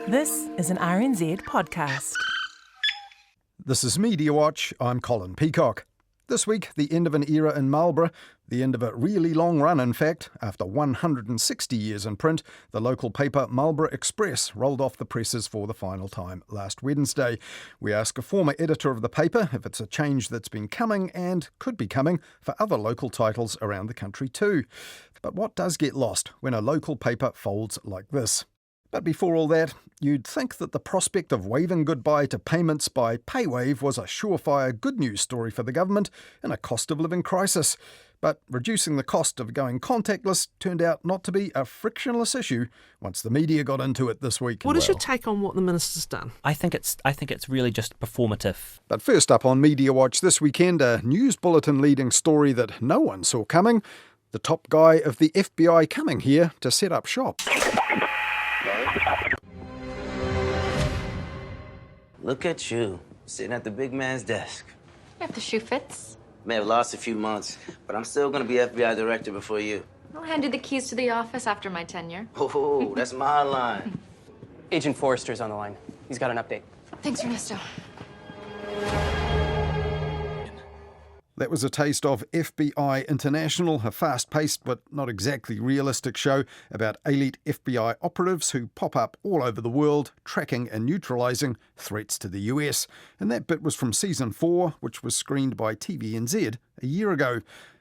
This is an RNZ podcast. This is Mediawatch. I'm Colin Peacock. This week, the end of an era in Marlborough, the end of a really long run, in fact. After 160 years in print, the local paper Marlborough Express rolled off the presses for the final time last Wednesday. We ask a former editor of the paper if it's a change that's been coming and could be coming for other local titles around the country too. But what does get lost when a local paper folds like this? But before all that, you'd think that the prospect of waving goodbye to payments by paywave was a surefire good news story for the government in a cost of living crisis. But reducing the cost of going contactless turned out not to be a frictionless issue once the media got into it this week. What is your take on what the minister's done? I think it's really just performative. But first up on Mediawatch this weekend, a news bulletin leading story that no one saw coming. The top guy of the FBI coming here to set up shop. Look at you, sitting at the big man's desk. If the shoe fits. May have lost a few months, but I'm still gonna be FBI director before you. I'll hand you the keys to the office after my tenure. Oh, that's my line. Agent Forrester's on the line. He's got an update. Thanks, Ernesto. That was a taste of FBI International, a fast-paced but not exactly realistic show about elite FBI operatives who pop up all over the world, tracking and neutralising threats to the US. And that bit was from Season 4, which was screened by TVNZ a year ago.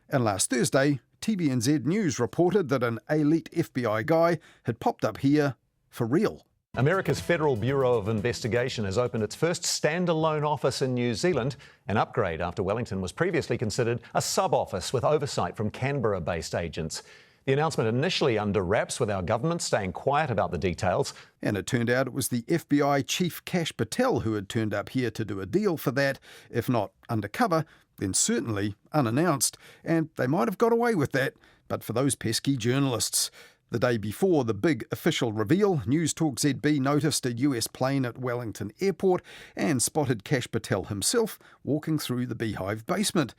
And last Thursday, TVNZ News reported that an elite FBI guy had popped up here for real. America's Federal Bureau of Investigation has opened its first standalone office in New Zealand, an upgrade after Wellington was previously considered a sub-office with oversight from Canberra-based agents. The announcement initially under wraps, with our government staying quiet about the details. And it turned out it was the FBI chief Kash Patel who had turned up here to do a deal for that, if not undercover, then certainly unannounced. And they might have got away with that, but for those pesky journalists. The day before the big official reveal, News Talk ZB noticed a US plane at Wellington Airport and spotted Kash Patel himself walking through the Beehive basement.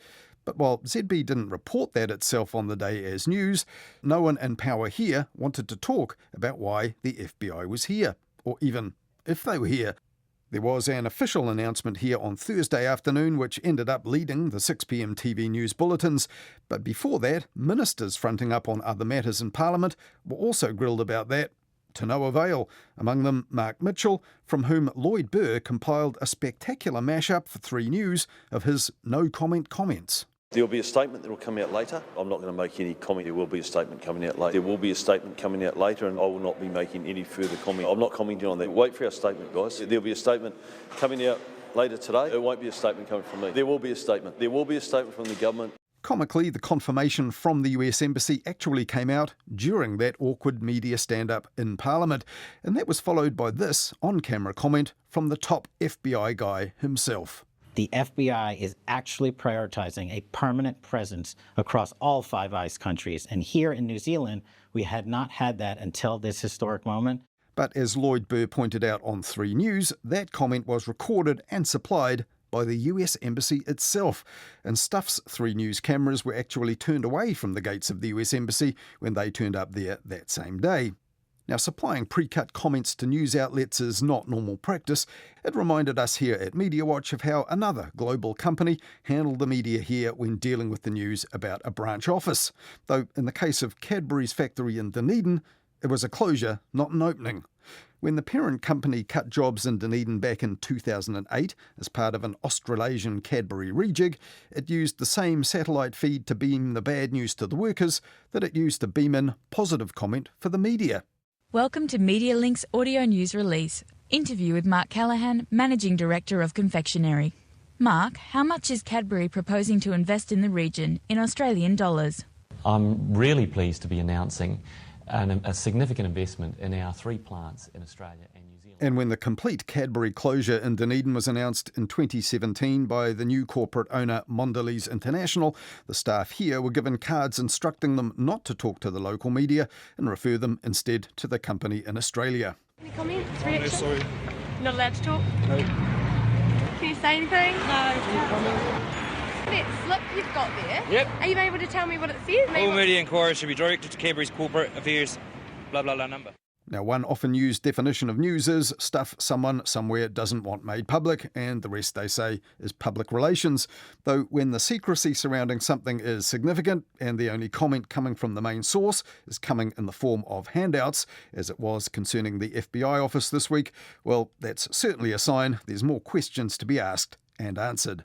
But while ZB didn't report that itself on the day as news, no one in power here wanted to talk about why the FBI was here, or even if they were here. There was an official announcement here on Thursday afternoon which ended up leading the 6 p.m. TV news bulletins. But before that, ministers fronting up on other matters in Parliament were also grilled about that, to no avail. Among them, Mark Mitchell, from whom Lloyd Burr compiled a spectacular mashup for 3 News of his no-comment comments. There'll be a statement that will come out later. I'm not going to make any comment. There will be a statement coming out later. There will be a statement coming out later, and I will not be making any further comment. I'm not commenting on that. Wait for our statement, guys. There'll be a statement coming out later today. It won't be a statement coming from me. There will be a statement. There will be a statement from the government. Comically, the confirmation from the US Embassy actually came out during that awkward media stand-up in Parliament, and that was followed by this on-camera comment from the top FBI guy himself. The FBI is actually prioritizing a permanent presence across all Five Eyes countries. And here in New Zealand, we had not had that until this historic moment. But as Lloyd Burr pointed out on 3 News, that comment was recorded and supplied by the US Embassy itself. And Stuff's 3 News cameras were actually turned away from the gates of the US Embassy when they turned up there that same day. Now, supplying pre-cut comments to news outlets is not normal practice. It reminded us here at Mediawatch of how another global company handled the media here when dealing with the news about a branch office. Though in the case of Cadbury's factory in Dunedin, it was a closure, not an opening. When the parent company cut jobs in Dunedin back in 2008 as part of an Australasian Cadbury rejig, it used the same satellite feed to beam the bad news to the workers that it used to beam in positive comment for the media. Welcome to MediaLink's audio news release. Interview with Mark Callaghan, Managing Director of Confectionery. Mark, how much is Cadbury proposing to invest in the region in Australian dollars? I'm really pleased to be announcing a significant investment in our 3 plants in Australia and New Zealand. And when the complete Cadbury closure in Dunedin was announced in 2017 by the new corporate owner Mondelez International, the staff here were given cards instructing them not to talk to the local media and refer them instead to the company in Australia. Any comments, reaction? No, sorry. Not allowed to talk? No. Can you say anything? No. That slip you've got there, yep. Are you able to tell me what it says? All media inquiries should be directed to Cadbury's corporate affairs, blah, blah, blah number. Now, one often used definition of news is stuff someone somewhere doesn't want made public, and the rest, they say, is public relations. Though when the secrecy surrounding something is significant and the only comment coming from the main source is coming in the form of handouts, as it was concerning the FBI office this week, well, that's certainly a sign there's more questions to be asked and answered.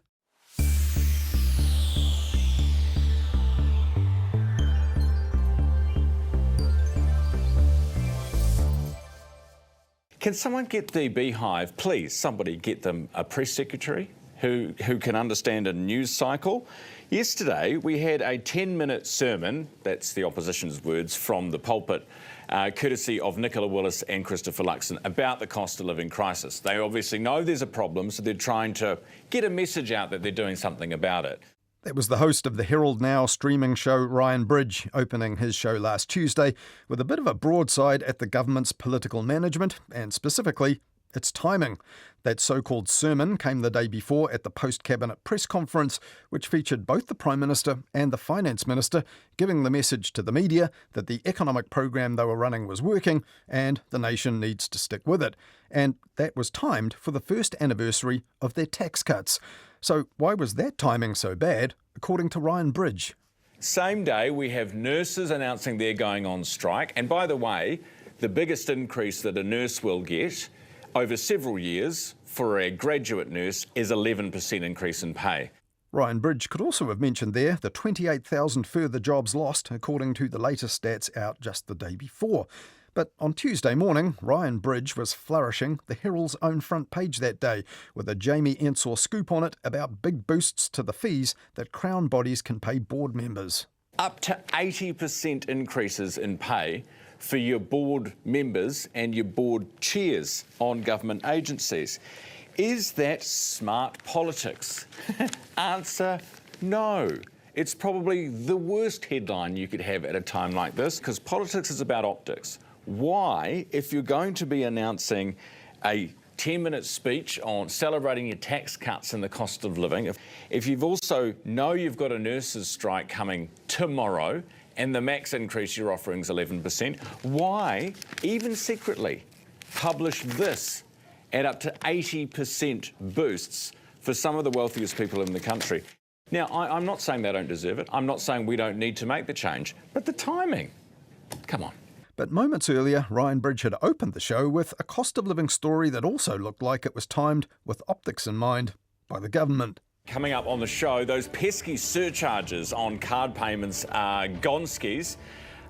Can someone get the Beehive, please, somebody get them a press secretary who can understand a news cycle? Yesterday, we had a 10-minute sermon, that's the opposition's words, from the pulpit, courtesy of Nicola Willis and Christopher Luxon, about the cost of living crisis. They obviously know there's a problem, so they're trying to get a message out that they're doing something about it. That was the host of the Herald Now streaming show, Ryan Bridge, opening his show last Tuesday with a bit of a broadside at the government's political management and specifically its timing. That so-called sermon came the day before at the post-cabinet press conference, which featured both the Prime Minister and the Finance Minister giving the message to the media that the economic program they were running was working and the nation needs to stick with it. And that was timed for the first anniversary of their tax cuts. So why was that timing so bad, according to Ryan Bridge? Same day, we have nurses announcing they're going on strike. And by the way, the biggest increase that a nurse will get over several years for a graduate nurse is 11% increase in pay. Ryan Bridge could also have mentioned there the 28,000 further jobs lost, according to the latest stats out just the day before. But on Tuesday morning, Ryan Bridge was flourishing the Herald's own front page that day, with a Jamie Ensor scoop on it about big boosts to the fees that Crown bodies can pay board members. Up to 80% increases in pay for your board members and your board chairs on government agencies. Is that smart politics? Answer, no. It's probably the worst headline you could have at a time like this, because politics is about optics. Why, if you're going to be announcing a 10-minute speech on celebrating your tax cuts and the cost of living, if you've also know you've got a nurses' strike coming tomorrow and the MEX increase you're offering is 11%, why, even secretly, publish this at up to 80% boosts for some of the wealthiest people in the country? Now, I'm not saying they don't deserve it. I'm not saying we don't need to make the change, but the timing, come on. But moments earlier, Ryan Bridge had opened the show with a cost of living story that also looked like it was timed with optics in mind by the government. Coming up on the show, those pesky surcharges on card payments are gonskis.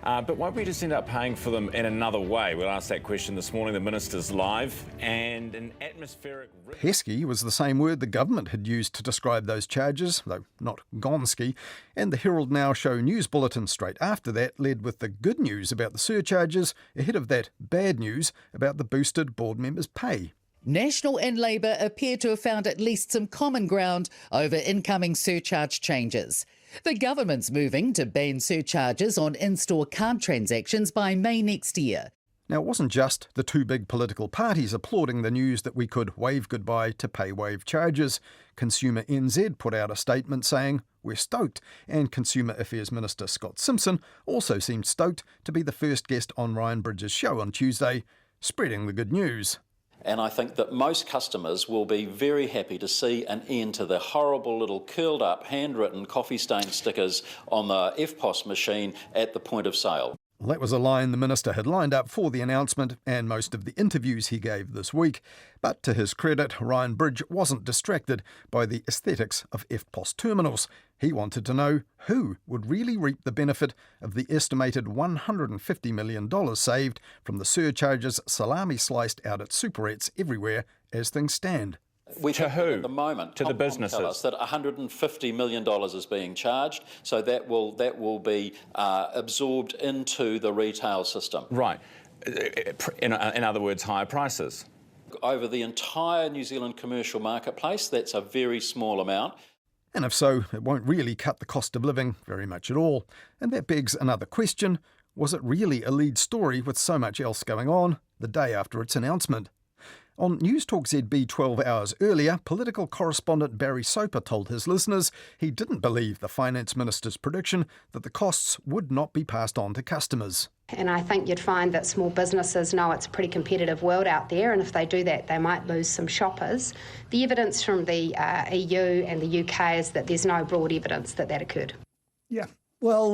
But won't we just end up paying for them in another way? We'll ask that question this morning. The Minister's live, and an atmospheric... Pesky was the same word the government had used to describe those charges, though not gonski, and the Herald Now show news bulletin straight after that led with the good news about the surcharges ahead of that bad news about the boosted board members' pay. National and Labour appear to have found at least some common ground over incoming surcharge changes. The government's moving to ban surcharges on in-store card transactions by May next year. Now, it wasn't just the two big political parties applauding the news that we could wave goodbye to paywave charges. Consumer NZ put out a statement saying, "We're stoked," and Consumer Affairs Minister Scott Simpson also seemed stoked to be the first guest on Ryan Bridge's show on Tuesday, spreading the good news. And I think that most customers will be very happy to see an end to the horrible little curled up, handwritten coffee stain stickers on the EFTPOS machine at the point of sale. Well, that was a line the Minister had lined up for the announcement and most of the interviews he gave this week. But to his credit, Ryan Bridge wasn't distracted by the aesthetics of EFTPOS terminals. He wanted to know who would really reap the benefit of the estimated $150 million saved from the surcharges salami sliced out at superettes everywhere as things stand. We to who? At the moment, to the businesses. Tell us that $150 million is being charged, so that will be absorbed into the retail system. Right. In other words, higher prices. Over the entire New Zealand commercial marketplace, that's a very small amount. And if so, it won't really cut the cost of living very much at all. And that begs another question. Was it really a lead story with so much else going on the day after its announcement? On News Talk ZB 12 hours earlier, political correspondent Barry Soper told his listeners he didn't believe the Finance Minister's prediction that the costs would not be passed on to customers. And I think you'd find that small businesses know it's a pretty competitive world out there, and if they do that, they might lose some shoppers. The evidence from the EU and the UK is that there's no broad evidence that that occurred. Yeah, well,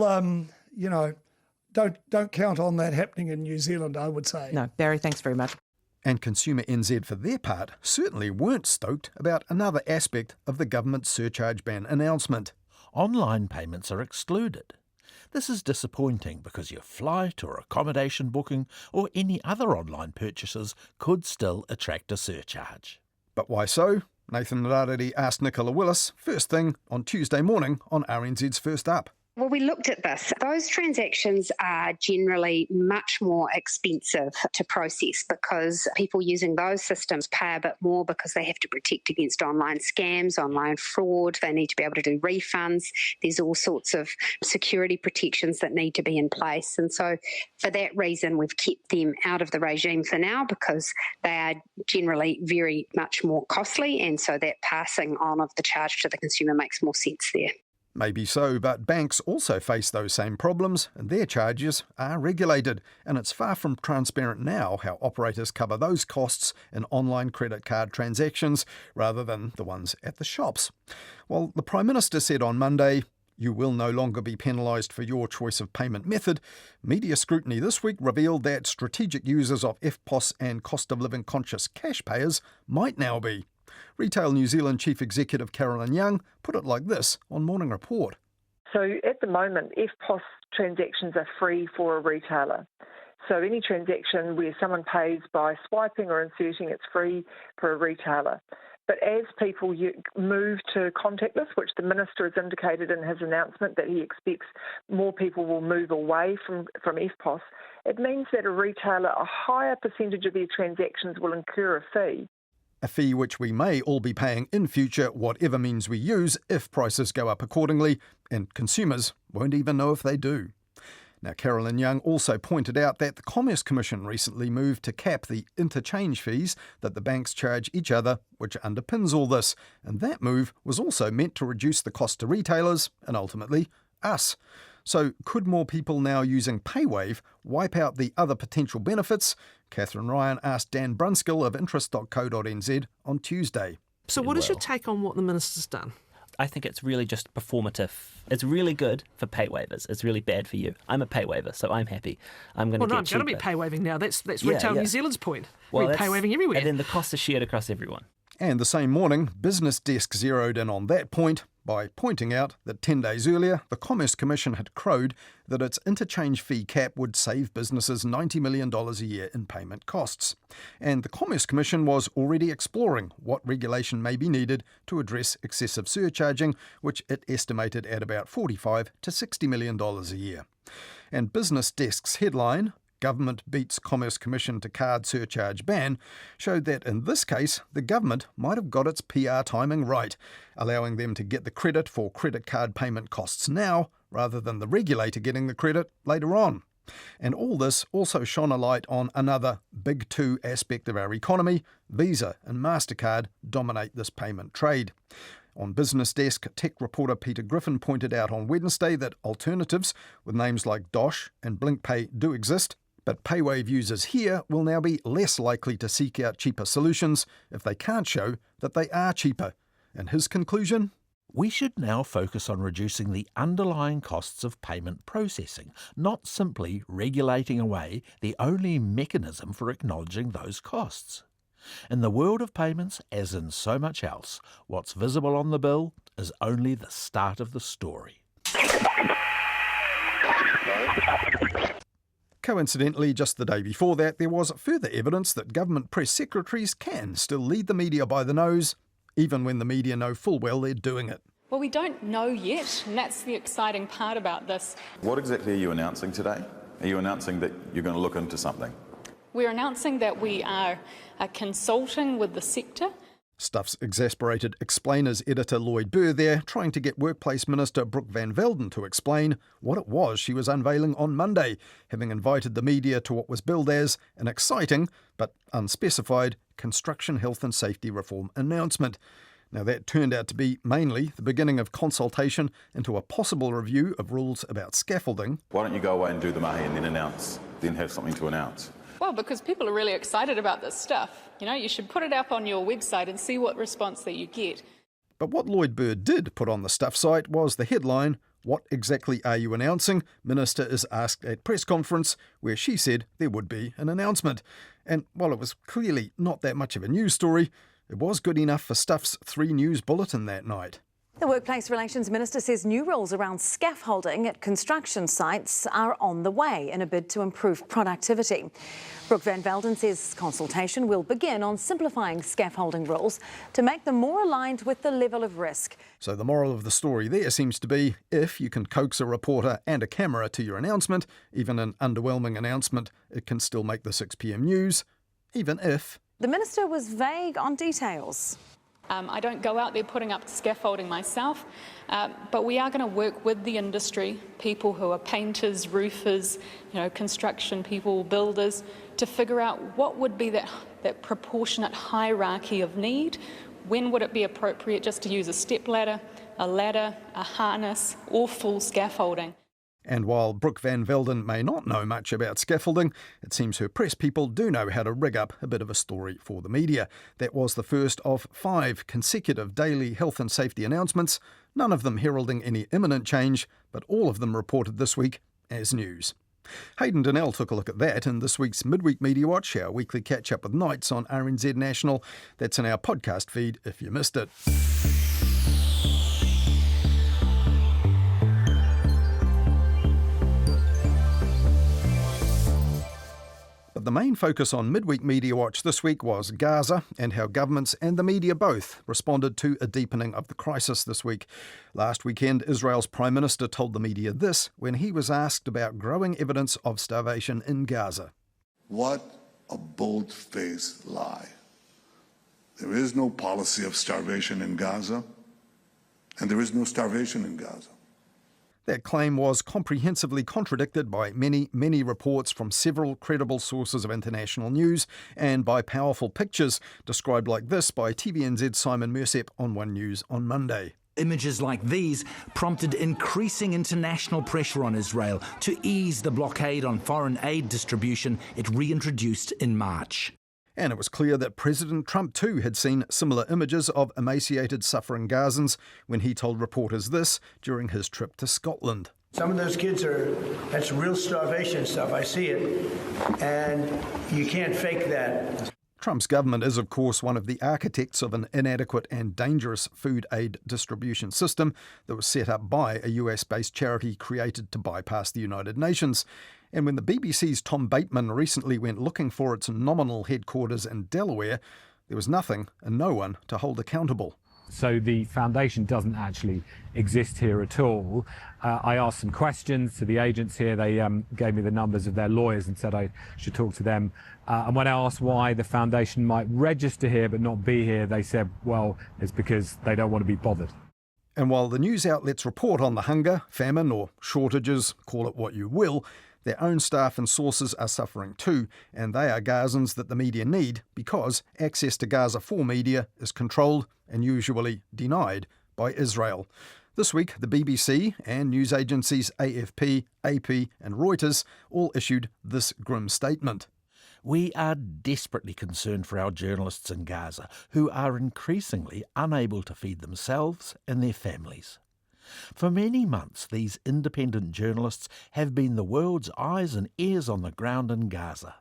don't count on that happening in New Zealand, I would say. No, Barry, thanks very much. And Consumer NZ, for their part, certainly weren't stoked about another aspect of the government's surcharge ban announcement. Online payments are excluded. This is disappointing because your flight or accommodation booking or any other online purchases could still attract a surcharge. But why so? Nathan Rarere asked Nicola Willis first thing on Tuesday morning on RNZ's First Up. Well, we looked at this. Those transactions are generally much more expensive to process because people using those systems pay a bit more because they have to protect against online scams, online fraud. They need to be able to do refunds. There's all sorts of security protections that need to be in place. And so for that reason, we've kept them out of the regime for now because they are generally very much more costly. And so that passing on of the charge to the consumer makes more sense there. Maybe so, but banks also face those same problems and their charges are regulated, and it's far from transparent now how operators cover those costs in online credit card transactions rather than the ones at the shops. Well, the Prime Minister said on Monday, you will no longer be penalised for your choice of payment method. Media scrutiny this week revealed that strategic users of EFTPOS and cost of living conscious cash payers might now be. Retail New Zealand Chief Executive Carolyn Young put it like this on Morning Report. So at the moment, EFTPOS transactions are free for a retailer. So any transaction where someone pays by swiping or inserting, it's free for a retailer. But as people move to contactless, which the Minister has indicated in his announcement that he expects more people will move away from EFTPOS, it means that a retailer, a higher percentage of their transactions will incur a fee. A fee which we may all be paying in future, whatever means we use, if prices go up accordingly, and consumers won't even know if they do. Now, Carolyn Young also pointed out that the Commerce Commission recently moved to cap the interchange fees that the banks charge each other, which underpins all this, and that move was also meant to reduce the cost to retailers and ultimately us. So could more people now using paywave wipe out the other potential benefits? Catherine Ryan asked Dan Brunskill of interest.co.nz on Tuesday. So what is your take on what the Minister's done? I think it's really just performative. It's really good for pay waivers. It's really bad for you. I'm a pay waiver, so I'm happy. I'm going to get cheaper. I'm going to be pay waiving now. That's Retail New Zealand's point. We're pay waiving everywhere. And then the costs are shared across everyone. And the same morning, Business Desk zeroed in on that point by pointing out that 10 days earlier, the Commerce Commission had crowed that its interchange fee cap would save businesses $90 million a year in payment costs. And the Commerce Commission was already exploring what regulation may be needed to address excessive surcharging, which it estimated at about $45 to $60 million a year. And Business Desk's headline, Government Beats Commerce Commission to Card Surcharge Ban, showed that in this case the government might have got its PR timing right, allowing them to get the credit for credit card payment costs now rather than the regulator getting the credit later on. And all this also shone a light on another big two aspect of our economy. Visa and MasterCard dominate this payment trade. On Business Desk, tech reporter Peter Griffin pointed out on Wednesday that alternatives with names like Dosh and BlinkPay do exist, but paywave users here will now be less likely to seek out cheaper solutions if they can't show that they are cheaper. And his conclusion? We should now focus on reducing the underlying costs of payment processing, not simply regulating away the only mechanism for acknowledging those costs. In the world of payments, as in so much else, what's visible on the bill is only the start of the story. Coincidentally, just the day before that, there was further evidence that government press secretaries can still lead the media by the nose, even when the media know full well they're doing it. Well, we don't know yet, and that's the exciting part about this. What exactly are you announcing today? Are you announcing that you're going to look into something? We're announcing that we are consulting with the sector. Stuff's exasperated Explainers editor Lloyd Burr there, trying to get Workplace Minister Brooke Van Velden to explain what it was she was unveiling on Monday, having invited the media to what was billed as an exciting, but unspecified, construction health and safety reform announcement. Now, that turned out to be mainly the beginning of consultation into a possible review of rules about scaffolding. Why don't you go away and do the mahi and then have something to announce? Well, because people are really excited about this stuff. You know, you should put it up on your website and see what response that you get. But what Lloyd Bird did put on the Stuff site was the headline, "What exactly are you announcing?" Minister is asked at press conference, where she said there would be an announcement. And while it was clearly not that much of a news story, it was good enough for Stuff's 3 News bulletin that night. The Workplace Relations Minister says new rules around scaffolding at construction sites are on the way in a bid to improve productivity. Brooke Van Velden says consultation will begin on simplifying scaffolding rules to make them more aligned with the level of risk. So the moral of the story there seems to be, if you can coax a reporter and a camera to your announcement, even an underwhelming announcement, it can still make the 6 p.m. news, even if... The Minister was vague on details. I don't go out there putting up scaffolding myself, but we are going to work with the industry, people who are painters, roofers, construction people, builders, to figure out what would be that proportionate hierarchy of need. When would it be appropriate just to use a step ladder, a harness, or full scaffolding? And while Brooke Van Velden may not know much about scaffolding, it seems her press people do know how to rig up a bit of a story for the media. That was the first of 5 consecutive daily health and safety announcements, none of them heralding any imminent change, but all of them reported this week as news. Hayden Donnell took a look at that in this week's Midweek Mediawatch, our weekly catch-up with Nights on RNZ National. That's in our podcast feed if you missed it. The main focus on Midweek Mediawatch this week was Gaza and how governments and the media both responded to a deepening of the crisis this week. Last weekend, Israel's Prime Minister told the media this when he was asked about growing evidence of starvation in Gaza. What a bold-faced lie. There is no policy of starvation in Gaza, and there is no starvation in Gaza. That claim was comprehensively contradicted by many, many reports from several credible sources of international news and by powerful pictures described like this by TVNZ's Simon Mersep on One News on Monday. Images like these prompted increasing international pressure on Israel to ease the blockade on foreign aid distribution it reintroduced in March. And it was clear that President Trump too had seen similar images of emaciated, suffering Gazans when he told reporters this during his trip to Scotland. Some of those kids that's real starvation stuff. I see it. And you can't fake that. Trump's government is, of course, one of the architects of an inadequate and dangerous food aid distribution system that was set up by a US-based charity created to bypass the United Nations. And when the BBC's Tom Bateman recently went looking for its nominal headquarters in Delaware, there was nothing and no one to hold accountable. So the foundation doesn't actually exist here at all. I asked some questions to the agents here. They gave me the numbers of their lawyers and said I should talk to them. And when I asked why the foundation might register here but not be here, they said, well, it's because they don't want to be bothered. And while the news outlets report on the hunger, famine or shortages, call it what you will, their own staff and sources are suffering too, and they are Gazans that the media need because access to Gaza for media is controlled and usually denied by Israel. This week, the BBC and news agencies AFP, AP and Reuters all issued this grim statement. We are desperately concerned for our journalists in Gaza, who are increasingly unable to feed themselves and their families. For many months, these independent journalists have been the world's eyes and ears on the ground in Gaza.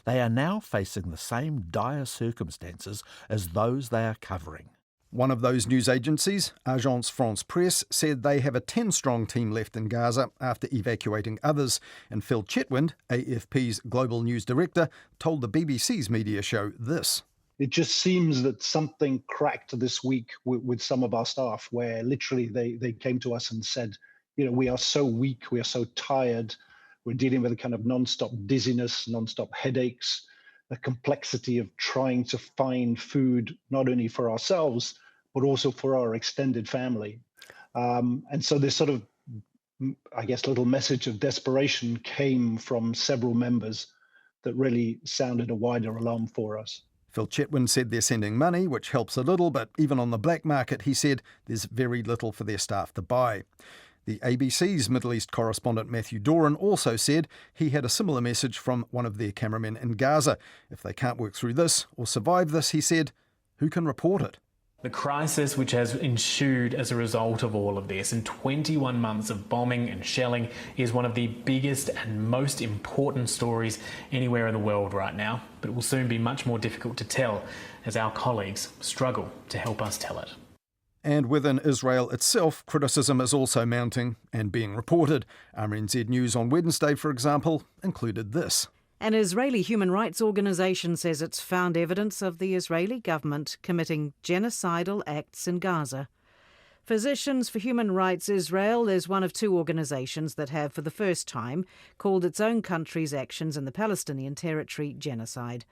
They are now facing the same dire circumstances as those they are covering. One of those news agencies, Agence France-Presse, said they have a 10-strong team left in Gaza after evacuating others, and Phil Chetwynd, AFP's global news director, told the BBC's media show this. It just seems that something cracked this week with some of our staff, where literally they came to us and said, we are so weak, we are so tired, we're dealing with a kind of non-stop dizziness, non-stop headaches, the complexity of trying to find food, not only for ourselves, but also for our extended family. And so this sort of, I guess, little message of desperation came from several members that really sounded a wider alarm for us. Phil Chetwynd said they're sending money, which helps a little, but even on the black market, he said there's very little for their staff to buy. The ABC's Middle East correspondent Matthew Doran also said he had a similar message from one of their cameramen in Gaza. If they can't work through this or survive this, he said, who can report it? The crisis which has ensued as a result of all of this, in 21 months of bombing and shelling, is one of the biggest and most important stories anywhere in the world right now, but it will soon be much more difficult to tell as our colleagues struggle to help us tell it. And within Israel itself, criticism is also mounting and being reported. RNZ News on Wednesday, for example, included this. An Israeli human rights organisation says it's found evidence of the Israeli government committing genocidal acts in Gaza. Physicians for Human Rights Israel is one of two organisations that have, for the first time, called its own country's actions in the Palestinian territory genocide.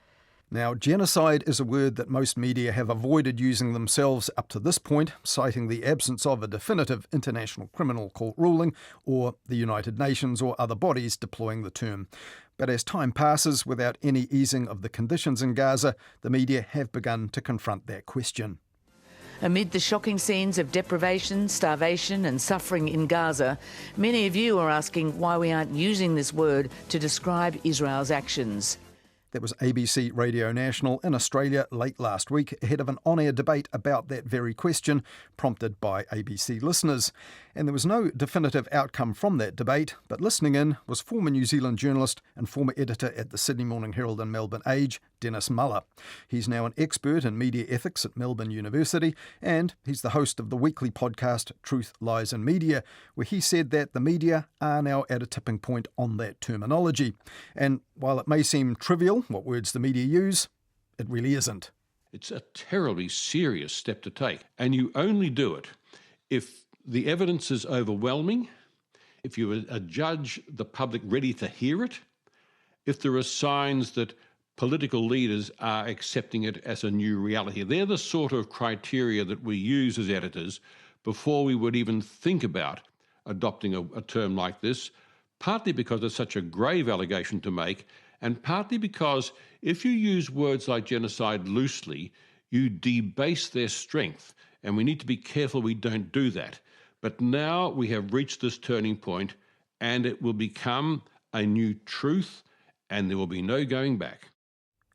Now, genocide is a word that most media have avoided using themselves up to this point, citing the absence of a definitive international criminal court ruling or the United Nations or other bodies deploying the term. But as time passes, without any easing of the conditions in Gaza, the media have begun to confront that question. Amid the shocking scenes of deprivation, starvation and suffering in Gaza, many of you are asking why we aren't using this word to describe Israel's actions. That was ABC Radio National in Australia late last week, ahead of an on-air debate about that very question, prompted by ABC listeners. And there was no definitive outcome from that debate, but listening in was former New Zealand journalist and former editor at the Sydney Morning Herald and Melbourne Age, Dennis Muller. He's now an expert in media ethics at Melbourne University, and he's the host of the weekly podcast Truth, Lies and Media, where he said that the media are now at a tipping point on that terminology. And while it may seem trivial what words the media use, it really isn't. It's a terribly serious step to take, and you only do it if the evidence is overwhelming, if you judge the public ready to hear it, if there are signs that political leaders are accepting it as a new reality. They're the sort of criteria that we use as editors before we would even think about adopting a term like this, partly because it's such a grave allegation to make, and partly because if you use words like genocide loosely, you debase their strength, and we need to be careful we don't do that. But now we have reached this turning point, and it will become a new truth, and there will be no going back.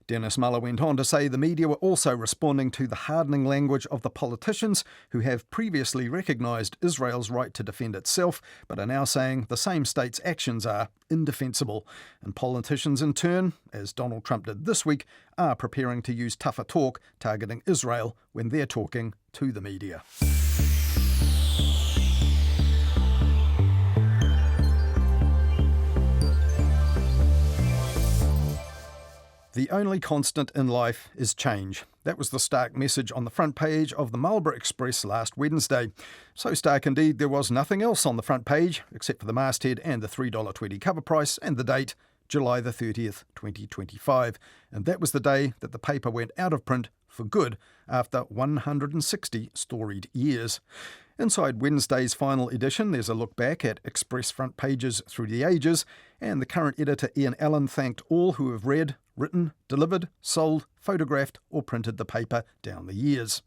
Dennis Muller went on to say the media were also responding to the hardening language of the politicians who have previously recognised Israel's right to defend itself, but are now saying the same state's actions are indefensible. And politicians in turn, as Donald Trump did this week, are preparing to use tougher talk targeting Israel when they're talking to the media. The only constant in life is change. That was the stark message on the front page of the Marlborough Express last Wednesday. So stark indeed, there was nothing else on the front page except for the masthead and the $3.20 cover price and the date, July the 30th, 2025. And that was the day that the paper went out of print for good after 160 storied years. Inside Wednesday's final edition, there's a look back at Express front pages through the ages, and the current editor Ian Allen thanked all who have read, written, delivered, sold, photographed or printed the paper down the years.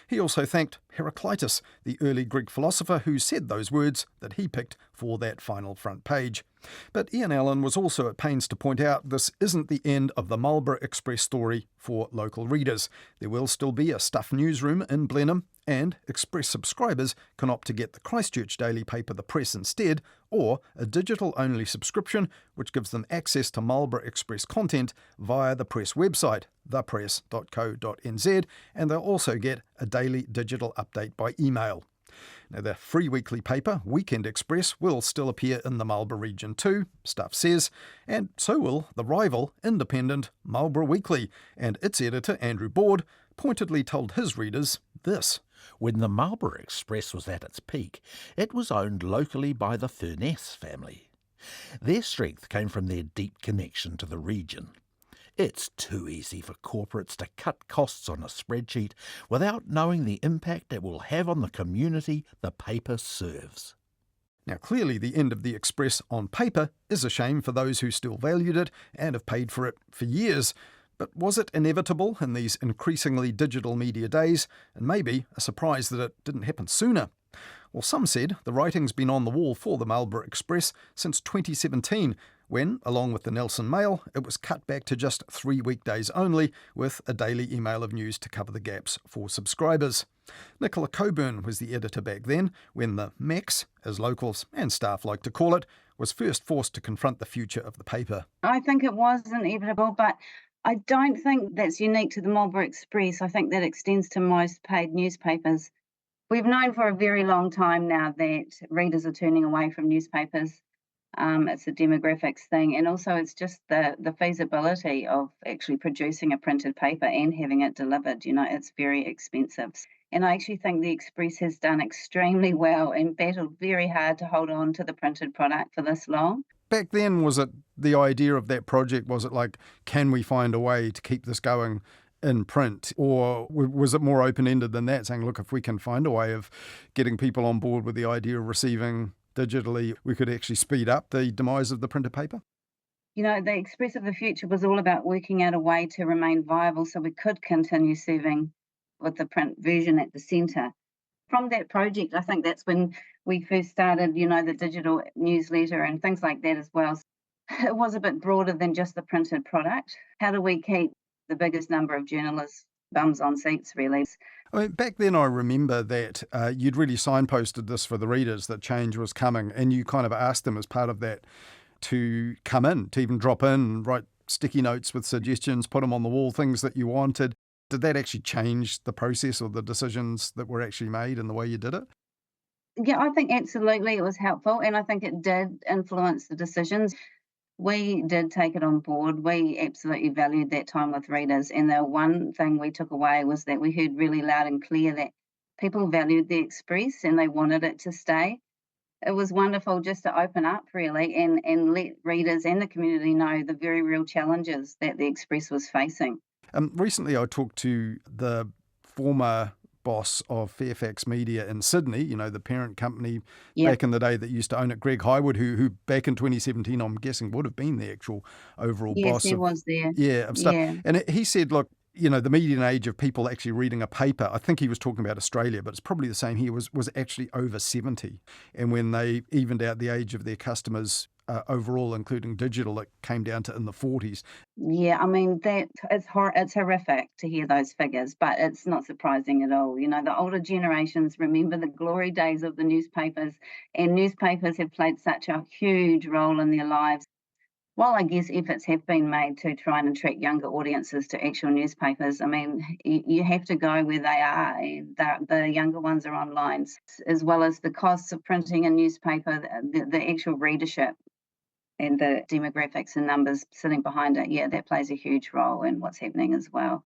He also thanked Heraclitus, the early Greek philosopher who said those words that he picked for that final front page. But Ian Allen was also at pains to point out this isn't the end of the Marlborough Express story for local readers. There will still be a Stuff newsroom in Blenheim, and Express subscribers can opt to get the Christchurch daily paper The Press instead, or a digital-only subscription which gives them access to Marlborough Express content via the Press website, thepress.co.nz, and they'll also get a daily digital update by email. Now, the free weekly paper, Weekend Express, will still appear in the Marlborough region too, Stuff says, and so will the rival, independent Marlborough Weekly, and its editor, Andrew Board, pointedly told his readers this. When the Marlborough Express was at its peak, it was owned locally by the Furness family. Their strength came from their deep connection to the region. It's too easy for corporates to cut costs on a spreadsheet without knowing the impact it will have on the community the paper serves. Now, clearly the end of the Express on paper is a shame for those who still valued it and have paid for it for years. But was it inevitable in these increasingly digital media days, and maybe a surprise that it didn't happen sooner? Well, some said the writing's been on the wall for the Marlborough Express since 2017, when, along with the Nelson Mail, it was cut back to just 3 weekdays only, with a daily email of news to cover the gaps for subscribers. Nicola Coburn was the editor back then, when the MEX, as locals and staff like to call it, was first forced to confront the future of the paper. I think it was inevitable, but I don't think that's unique to the Marlborough Express. I think that extends to most paid newspapers. We've known for a very long time now that readers are turning away from newspapers. It's a demographics thing, and also it's just the feasibility of actually producing a printed paper and having it delivered. It's very expensive. And I actually think the Express has done extremely well and battled very hard to hold on to the printed product for this long. Back then, was it the idea of that project, was it like, can we find a way to keep this going in print? Or was it more open-ended than that, saying, look, if we can find a way of getting people on board with the idea of receiving digitally, we could actually speed up the demise of the printed paper? The Express of the future was all about working out a way to remain viable so we could continue serving with the print version at the centre. From that project, I think that's when we first started, the digital newsletter and things like that as well. It was a bit broader than just the printed product. How do we keep the biggest number of journalists bums on seats, really? I mean, back then I remember that you'd really signposted this for the readers, that change was coming, and you kind of asked them as part of that to come in, to even drop in, write sticky notes with suggestions, put them on the wall, things that you wanted. Did that actually change the process or the decisions that were actually made and the way you did it? Yeah, I think absolutely it was helpful, and I think it did influence the decisions. We did take it on board. We absolutely valued that time with readers, and the one thing we took away was that we heard really loud and clear that people valued the Express and they wanted it to stay. It was wonderful just to open up, really, and let readers and the community know the very real challenges that the Express was facing. Recently, I talked to the former boss of Fairfax Media in Sydney, the parent company back in the day that used to own it, Greg Highwood, who back in 2017, I'm guessing, would have been the actual overall boss. Yes, he was there. Of stuff. Yeah. And he said, look, the median age of people actually reading a paper, I think he was talking about Australia, but it's probably the same here, was actually over 70. And when they evened out the age of their customers overall, including digital, it came down to in the 40s. Yeah, I mean, it's horrific to hear those figures, but it's not surprising at all. The older generations remember the glory days of the newspapers, and newspapers have played such a huge role in their lives. While I guess efforts have been made to try and attract younger audiences to actual newspapers, I mean, you have to go where they are. The younger ones are online, as well as the costs of printing a newspaper, the actual readership and the demographics and numbers sitting behind it. Yeah, that plays a huge role in what's happening as well.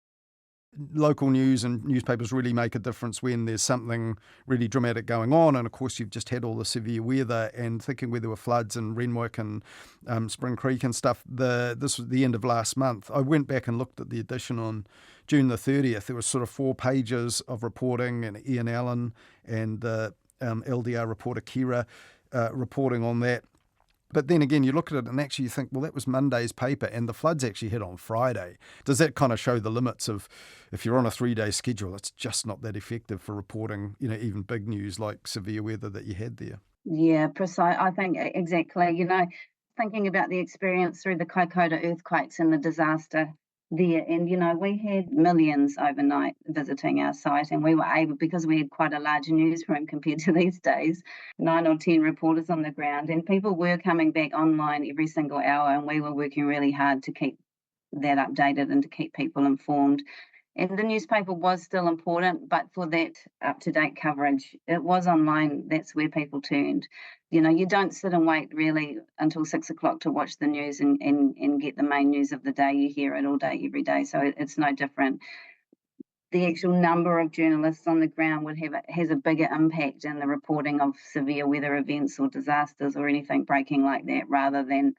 Local news and newspapers really make a difference when there's something really dramatic going on. And of course, you've just had all the severe weather, and thinking where there were floods in Renwick and Spring Creek and stuff. This was the end of last month. I went back and looked at the edition on June the 30th. There was sort of 4 pages of reporting, and Ian Allen and LDR reporter Kira reporting on that. But then again, you look at it and actually you think, well, that was Monday's paper and the floods actually hit on Friday. Does that kind of show the limits of, if you're on a 3-day schedule, it's just not that effective for reporting, even big news like severe weather that you had there? Yeah, precise. I think exactly. Thinking about the experience through the Kaikoura earthquakes and the disaster there, and we had millions overnight visiting our site, and we were able, because we had quite a large newsroom compared to these days, 9 or 10 reporters on the ground, and people were coming back online every single hour, and we were working really hard to keep that updated and to keep people informed. And the newspaper was still important, but for that up-to-date coverage, it was online. That's where people turned. You don't sit and wait really until 6 o'clock to watch the news and get the main news of the day. You hear it all day, every day. So it's no different. The actual number of journalists on the ground has a bigger impact in the reporting of severe weather events or disasters or anything breaking like that, rather than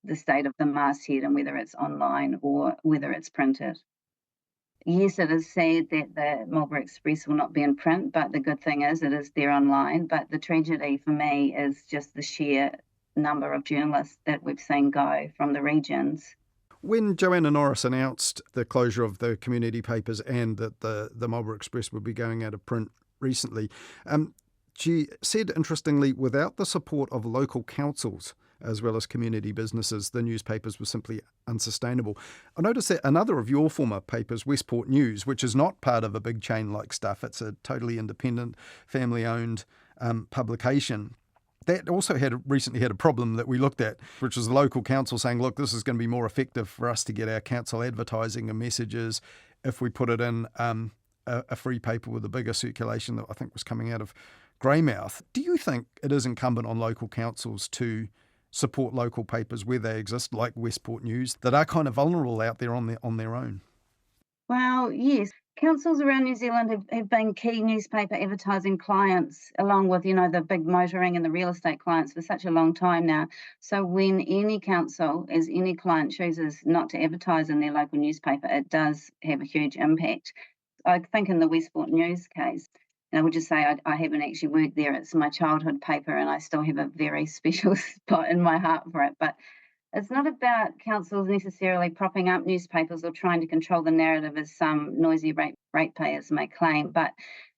the state of the masthead and whether it's online or whether it's printed. Yes, it is sad that the Marlborough Express will not be in print, but the good thing is it is there online. But the tragedy for me is just the sheer number of journalists that we've seen go from the regions. When Joanna Norris announced the closure of the community papers and that the Marlborough Express would be going out of print recently, she said, interestingly, without the support of local councils as well as community businesses, the newspapers were simply unsustainable. I noticed that another of your former papers, Westport News, which is not part of a big chain like Stuff, it's a totally independent, family-owned publication, that also recently had a problem that we looked at, which was the local council saying, look, this is going to be more effective for us to get our council advertising and messages if we put it in a free paper with a bigger circulation that I think was coming out of Greymouth. Do you think it is incumbent on local councils to support local papers where they exist, like Westport News, that are kind of vulnerable out there on their own? Well, yes. Councils around New Zealand have been key newspaper advertising clients, along with, the big motoring and the real estate clients for such a long time now. So when any council, as any client, chooses not to advertise in their local newspaper, it does have a huge impact. I think in the Westport News case, and I would just say I haven't actually worked there. It's my childhood paper and I still have a very special spot in my heart for it. But it's not about councils necessarily propping up newspapers or trying to control the narrative, as some noisy ratepayers may claim. But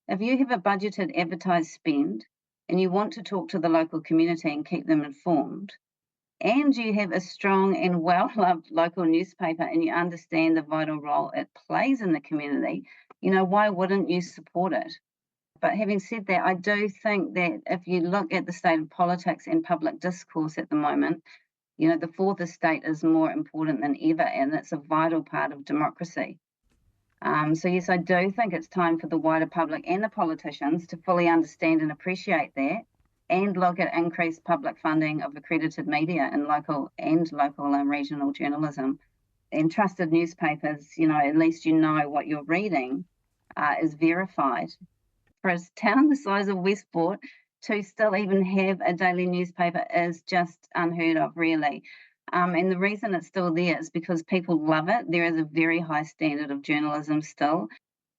if you have a budgeted advertised spend and you want to talk to the local community and keep them informed, and you have a strong and well-loved local newspaper and you understand the vital role it plays in the community, why wouldn't you support it? But having said that, I do think that if you look at the state of politics and public discourse at the moment, the fourth estate is more important than ever, and it's a vital part of democracy. So yes, I do think it's time for the wider public and the politicians to fully understand and appreciate that, and look at increased public funding of accredited media in local and regional journalism. And trusted newspapers, at least what you're reading is verified. For a town the size of Westport, to still even have a daily newspaper is just unheard of, really. And the reason it's still there is because people love it. There is a very high standard of journalism still,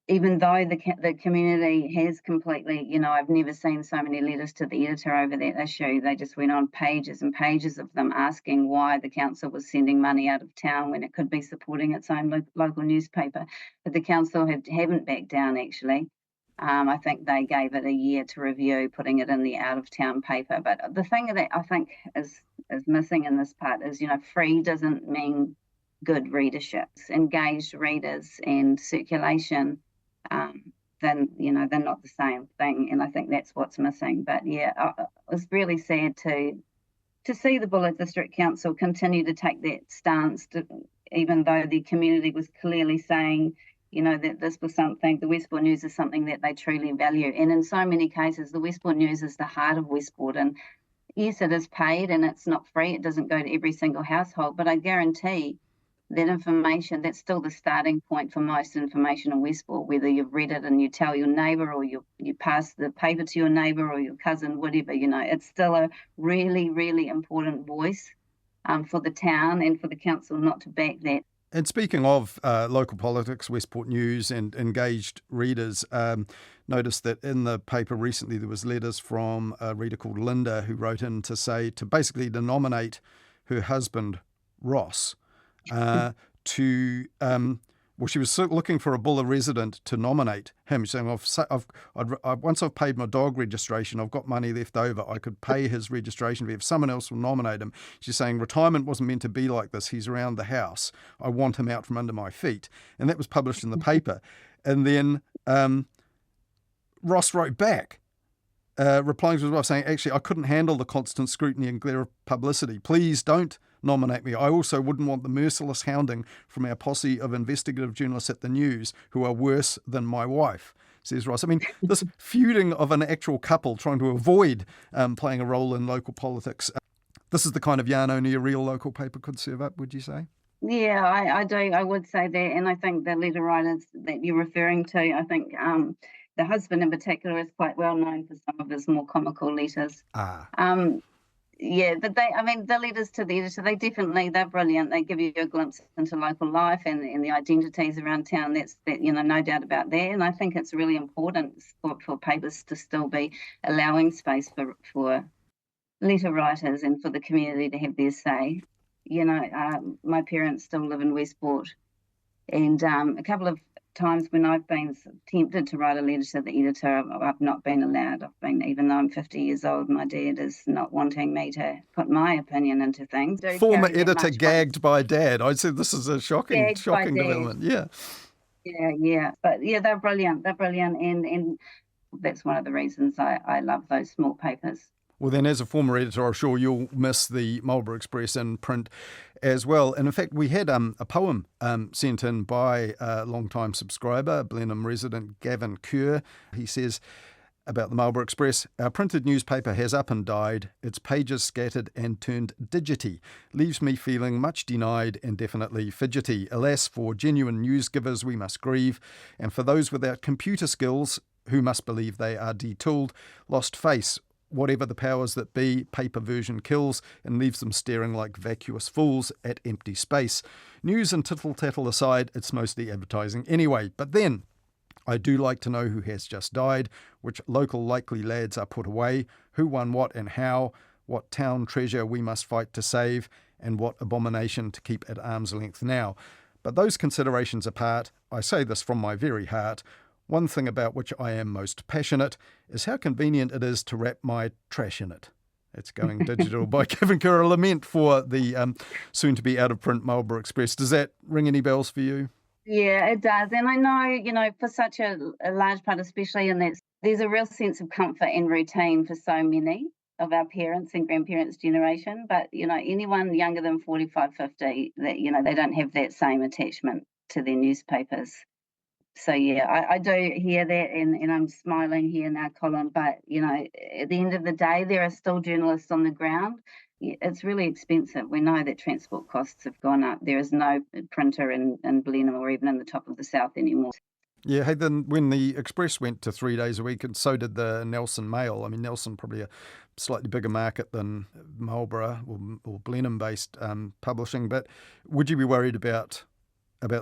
even though the community has completely, I've never seen so many letters to the editor over that issue. They just went on pages and pages of them asking why the council was sending money out of town when it could be supporting its own local newspaper. But the council haven't backed down, actually. I think they gave it a year to review, putting it in the out-of-town paper. But the thing that I think is missing in this part is, free doesn't mean good readership. Engaged readers and circulation, then they're not the same thing, and I think that's what's missing. But yeah, it was really sad to see the Buller District Council continue to take that stance, even though the community was clearly saying, that this was something, the Westport News is something that they truly value. And in so many cases, the Westport News is the heart of Westport. And yes, it is paid and it's not free. It doesn't go to every single household. But I guarantee that information, that's still the starting point for most information in Westport, whether you've read it and you tell your neighbour, or you pass the paper to your neighbour or your cousin, whatever, it's still a really, really important voice for the town and for the council not to back that. And speaking of local politics, Westport News and engaged readers, noticed that in the paper recently there was letters from a reader called Linda who wrote in to basically nominate her husband, Ross, she was looking for a Buller resident to nominate him, saying, once I've paid my dog registration, I've got money left over. I could pay his registration fee if someone else will nominate him. She's saying, retirement wasn't meant to be like this. He's around the house. I want him out from under my feet. And that was published in the paper. And then Ross wrote back, replying to his wife, saying, actually, I couldn't handle the constant scrutiny and glare of publicity. Please don't nominate me. I also wouldn't want the merciless hounding from our posse of investigative journalists at the News who are worse than my wife, says Ross. I mean, this feuding of an actual couple trying to avoid playing a role in local politics, this is the kind of yarn only a real local paper could serve up, would you say? Yeah, I do. I would say that. And I think the letter writers that you're referring to, I think the husband in particular is quite well known for some of his more comical letters. Yeah, but the letters to the editor, they're brilliant. They give you a glimpse into local life and the identities around town. That's no doubt about that. And I think it's really important for papers to still be allowing space for letter writers and for the community to have their say. My parents still live in Westport, and a couple of times when I've been tempted to write a letter to the editor, I've not been allowed. Even though I'm 50 years old, my dad is not wanting me to put my opinion into things. Former editor gagged by dad. I'd say this is a shocking development. Yeah. Yeah. But yeah, they're brilliant. And that's one of the reasons I love those small papers. Well, then, as a former editor, I'm sure you'll miss the Marlborough Express in print as well. And in fact, we had a poem sent in by a long-time subscriber, Blenheim resident Gavin Kerr. He says about the Marlborough Express, "Our printed newspaper has up and died, its pages scattered and turned digity, leaves me feeling much denied and definitely fidgety. Alas, for genuine news givers we must grieve, and for those without computer skills who must believe they are detooled, lost face. Whatever the powers that be, paper version kills and leaves them staring like vacuous fools at empty space. News and tittle-tattle aside, it's mostly advertising anyway. But then, I do like to know who has just died, which local likely lads are put away, who won what and how, what town treasure we must fight to save, and what abomination to keep at arm's length now. But those considerations apart, I say this from my very heart, one thing about which I am most passionate is how convenient it is to wrap my trash in it." It's going digital by Gavin Kerr, a lament for the soon-to-be out-of-print Marlborough Express. Does that ring any bells for you? Yeah, it does. And I know, for such a large part, especially in that, there's a real sense of comfort and routine for so many of our parents and grandparents' generation. But, anyone younger than 45, 50, that, they don't have that same attachment to their newspapers. So, yeah, I do hear that, and I'm smiling here now, Colin, but, at the end of the day, there are still journalists on the ground. It's really expensive. We know that transport costs have gone up. There is no printer in Blenheim or even in the top of the south anymore. Yeah, hey, then when the Express went to 3 days a week, and so did the Nelson Mail. I mean, Nelson probably a slightly bigger market than Marlborough or Blenheim-based publishing, but would you be worried about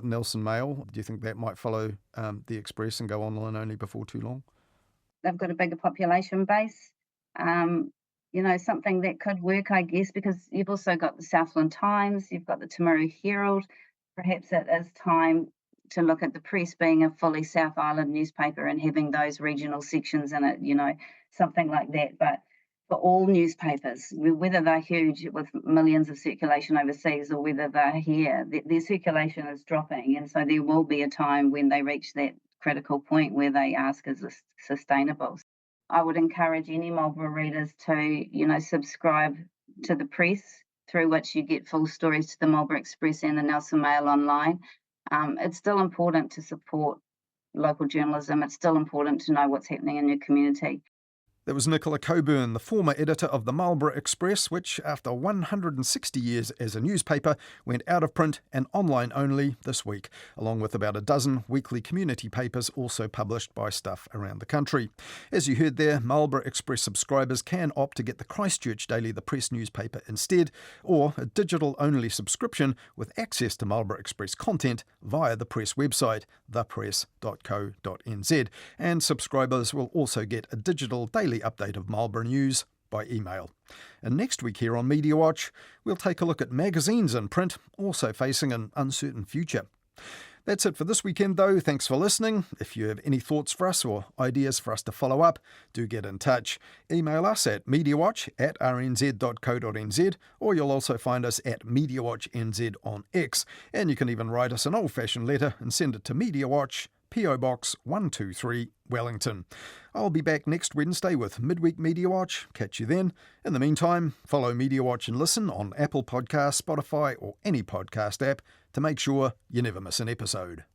Nelson Mail? Do you think that might follow the Express and go online only before too long? They've got a bigger population base. Something that could work, I guess, because you've also got the Southland Times, you've got the Timaru Herald. Perhaps it is time to look at the Press being a fully South Island newspaper and having those regional sections in it, something like that. But for all newspapers, whether they're huge with millions of circulation overseas or whether they're here, their circulation is dropping. And so there will be a time when they reach that critical point where they ask, is this sustainable? I would encourage any Marlborough readers to, subscribe to the Press, through which you get full stories to the Marlborough Express and the Nelson Mail online. It's still important to support local journalism. It's still important to know what's happening in your community. That was Nicola Coburn, the former editor of the Marlborough Express, which, after 160 years as a newspaper, went out of print and online only this week, along with about a dozen weekly community papers also published by staff around the country. As you heard there, Marlborough Express subscribers can opt to get the Christchurch Daily, the Press newspaper instead, or a digital-only subscription with access to Marlborough Express content via the Press website, thepress.co.nz. And subscribers will also get a digital daily update of Marlborough news by email. And next week here on Mediawatch, we'll take a look at magazines in print, also facing an uncertain future. That's it for this weekend, though. Thanks for listening. If you have any thoughts for us or ideas for us to follow up, do get in touch. Email us at mediawatch@rnz.co.nz, or you'll also find us at MediawatchNZ on X. And you can even write us an old-fashioned letter and send it to Mediawatch, P.O. Box 123, Wellington. I'll be back next Wednesday with Midweek Mediawatch. Catch you then. In the meantime, follow Mediawatch and listen on Apple Podcasts, Spotify or any podcast app to make sure you never miss an episode.